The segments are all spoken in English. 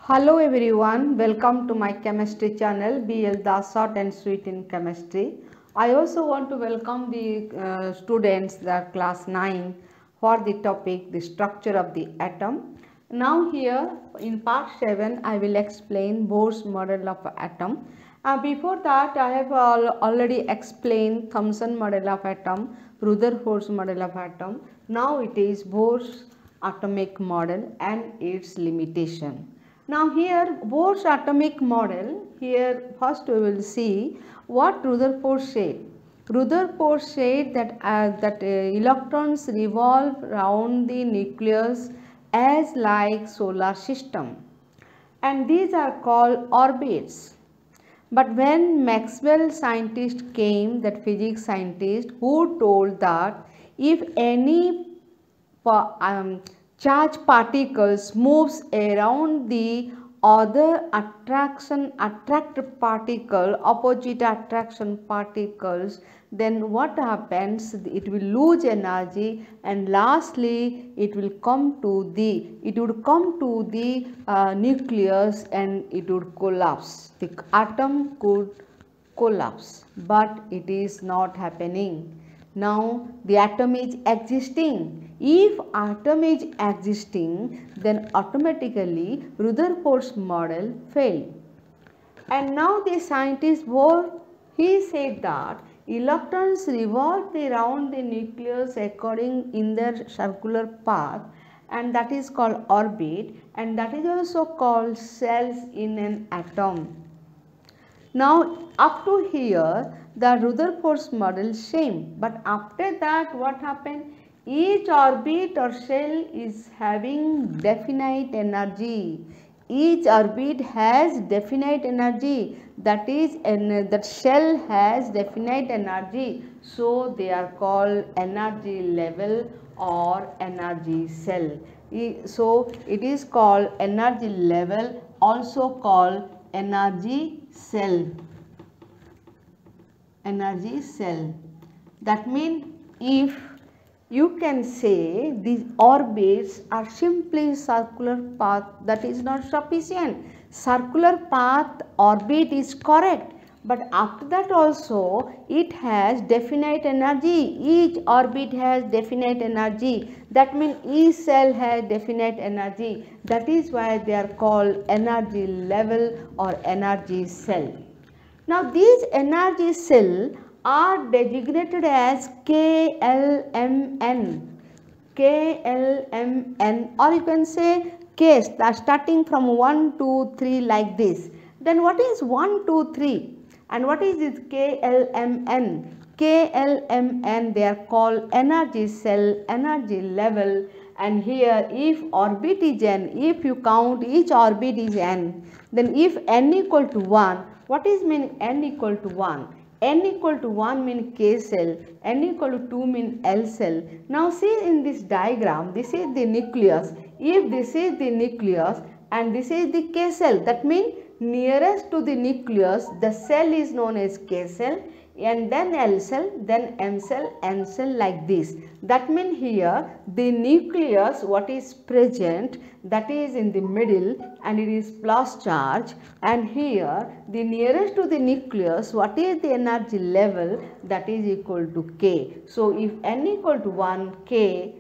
Hello everyone, welcome to my chemistry channel BL Das Short and Sweet in Chemistry. I also want to welcome the students, the class 9 for the topic the structure of the atom. Now here in part 7 I will explain Bohr's model of atom. Before that I have already explained Thomson model of atom, Rutherford's model of atom. Now it is Bohr's atomic model and its limitation. Now here Bohr's atomic model, here first we will see what Rutherford said. Rutherford said that electrons revolve around the nucleus as like solar system, and these are called orbits. But when Maxwell scientist came, that physics scientist who told that if any charge particles moves around the other attract particle, opposite attraction particles, then what happens, it will lose energy, and lastly it would come to the nucleus and it would collapse. The atom could collapse, but it is not happening. Now the atom is existing. If atom is existing, then automatically Rutherford's model failed. And now the scientist Bohr, he said that electrons revolve around the nucleus according in their circular path, and that is called orbit, and that is also called cells in an atom. Now up to here the Rutherford's model same, but after that what happened? Each orbit or shell is having definite energy. Each orbit has definite energy, that is that shell has definite energy, so they are called energy level or energy cell. So it is called energy level, also called energy cell. Energy cell. That means if you can say these orbits are simply circular path, that is not sufficient. Circular path orbit is correct, but after that also it has definite energy. Each orbit has definite energy. That means each cell has definite energy. That is why they are called energy level or energy cell. Now these energy cells are designated as KLMN, KLMN, or you can say K starting from 1, 2, 3 like this. Then what is 1, 2, 3 and what is this KLMN? KLMN, they are called energy cell, energy level, and here if orbit is n, if you count each orbit is n, then if n equal to 1, what is mean n equal to 1? N equal to 1 mean K cell, n equal to 2 mean L cell. Now see in this diagram, this is the nucleus. If this is the nucleus and this is the K cell, that means nearest to the nucleus the cell is known as K cell, and then L cell, then M cell, N cell like this. That means here the nucleus what is present, that is in the middle and it is plus charge, and here the nearest to the nucleus what is the energy level, that is equal to K. So if n equal to 1, K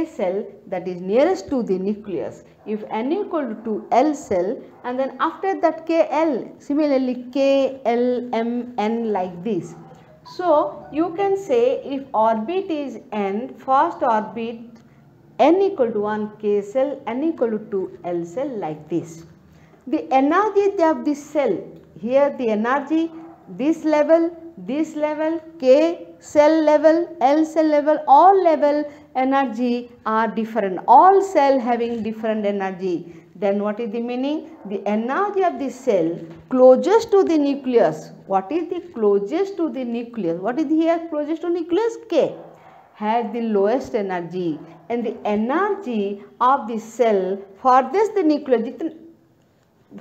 cell, that is nearest to the nucleus. If n equal to L cell, and then after that KL, similarly KLMN like this. So you can say if orbit is n, first orbit n equal to 1 K cell, n equal to 2 L cell like this. The energy of this cell, here the energy, this level, K cell level, L cell level, all level energy are different, all cell having different energy. Then what is the meaning? The energy of the cell closest to the nucleus. What is the closest to the nucleus? What is here closest to nucleus? K has the lowest energy, and the energy of the cell farthest the nucleus.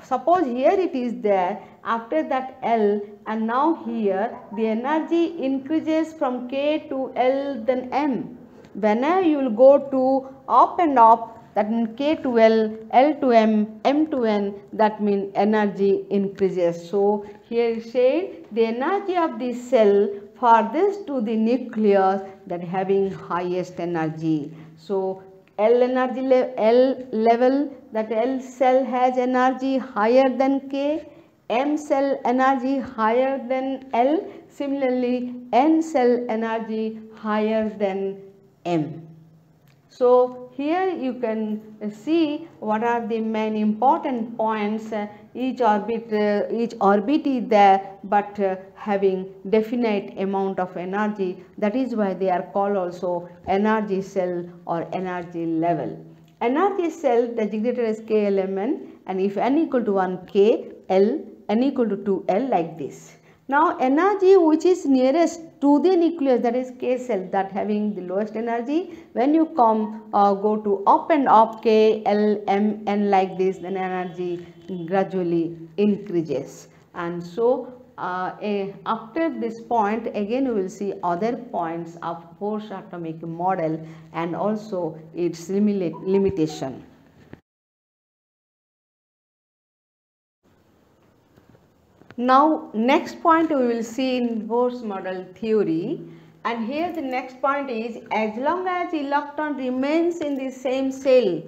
Suppose here it is there, after that L, and now here the energy increases from K to L then M. Whenever you will go to up and up, that means K to L, L to M, M to N, that means energy increases. So here it said the energy of the cell farthest to the nucleus that having highest energy. So L energy L level, that L cell has energy higher than K, M cell energy higher than L, similarly N cell energy higher than M. So here you can see what are the main important points. Each orbit is there, but having definite amount of energy. That is why they are called also energy cell or energy level. Energy cell designated as KLMN, and if n equal to 1 K, L, n equal to 2 L, like this. Now energy which is nearest to the nucleus, that is K cell, that having the lowest energy, when you go to up and up K, L, M, N, like this, then energy gradually increases. And so after this point again we will see other points of Bohr's atomic model and also its limitation. Now next point we will see in Bohr's model theory, and here the next point is, as long as electron remains in the same cell,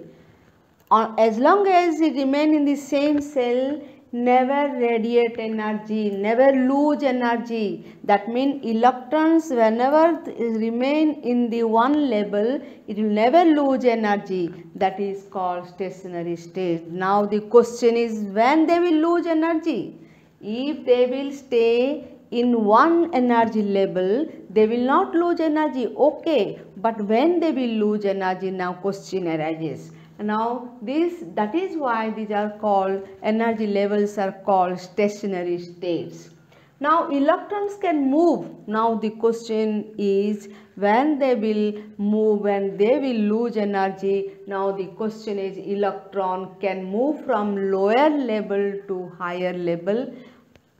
or as long as it remain in the same cell, never radiate energy, never lose energy. That means electrons whenever remain in the one level, it will never lose energy. That is called stationary state. Now the question is, when they will lose energy? If they will stay in one energy level, they will not lose energy, okay, but when they will lose energy, now question arises. Now that is why these are called, energy levels are called stationary states. Now electrons can move. Now the question is, when they will move, when they will lose energy. Now the question is, electron can move from lower level to higher level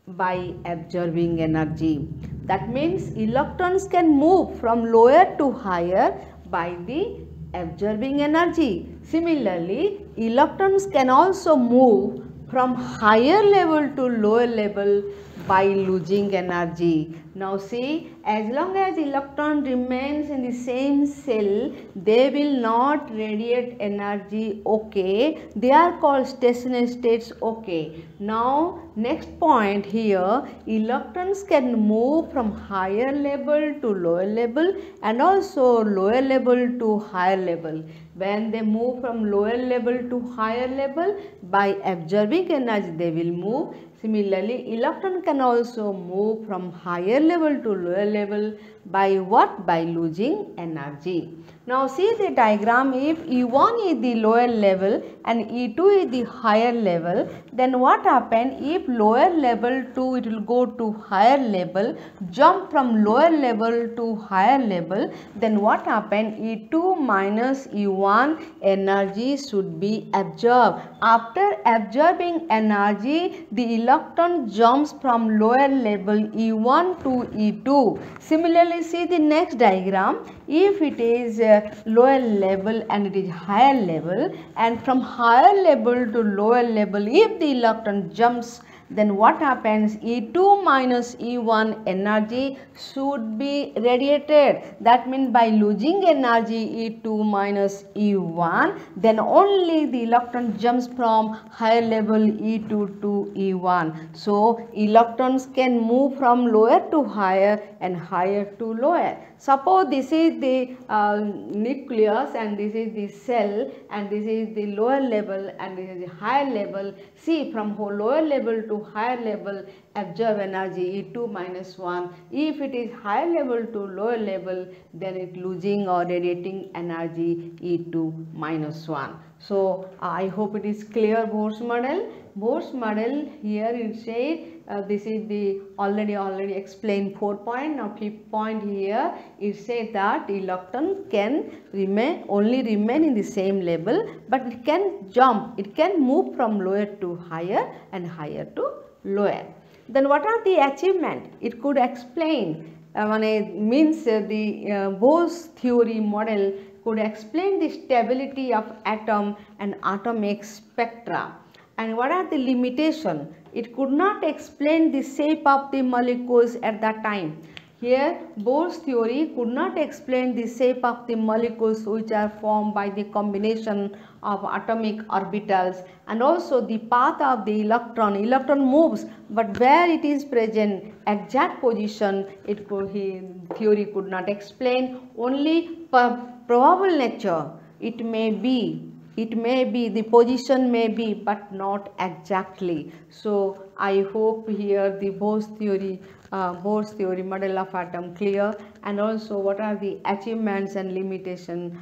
by absorbing energy. That means electrons can move from lower to higher by the absorbing energy. Similarly, electrons can also move from higher level to lower level by losing energy. Now see, as long as electron remains in the same cell, they will not radiate energy, okay. They are called stationary states, okay. Now next point here, electrons can move from higher level to lower level and also lower level to higher level. When they move from lower level to higher level, by absorbing energy they will move. Similarly, electron can also move from higher level to lower level by what? By losing energy. Now see the diagram. If E1 is the lower level and E2 is the higher level, then what happen? If lower level to, it will go to higher level, jump from lower level to higher level, then what happen? E2 minus E1 energy should be absorbed. After absorbing energy, the electron jumps from lower level E1 to E2. Similarly, see the next diagram. If it is lower level and it is higher level, and from higher level to lower level, if the electron jumps, then what happens? E2 minus E1 energy should be radiated. That means by losing energy E2 minus E1, then only the electron jumps from higher level E2 to E1. So electrons can move from lower to higher and higher to lower. Suppose this is the nucleus and this is the cell and this is the lower level and this is the higher level. See, from lower level to higher level, absorb energy E2 minus 1. If it is higher level to lower level, then it losing or radiating energy E2 minus 1. So I hope it is clear. Bohr's model. Bohr's model, here it said this is the already explained 4 point. Now 5th point here, it says that electron can only remain in the same level, but it can jump, it can move from lower to higher and higher to lower. Then what are the achievement? It could explain means the Bohr's theory model could explain the stability of atom and atomic spectra. And what are the limitations? It could not explain the shape of the molecules at that time. Here, Bohr's theory could not explain the shape of the molecules which are formed by the combination of atomic orbitals, and also the path of the electron. Electron moves, but where it is present, exact position, theory could not explain. Only probable nature. It may be, the position may be, but not exactly. So I hope here the Bohr's theory model of atom clear, and also what are the achievements and limitations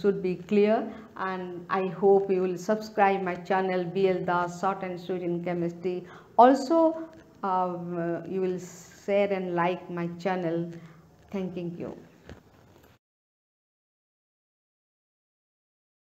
should be clear. And I hope you will subscribe my channel BL Das Short and Sweet in Chemistry. Also you will share and like my channel. Thanking you.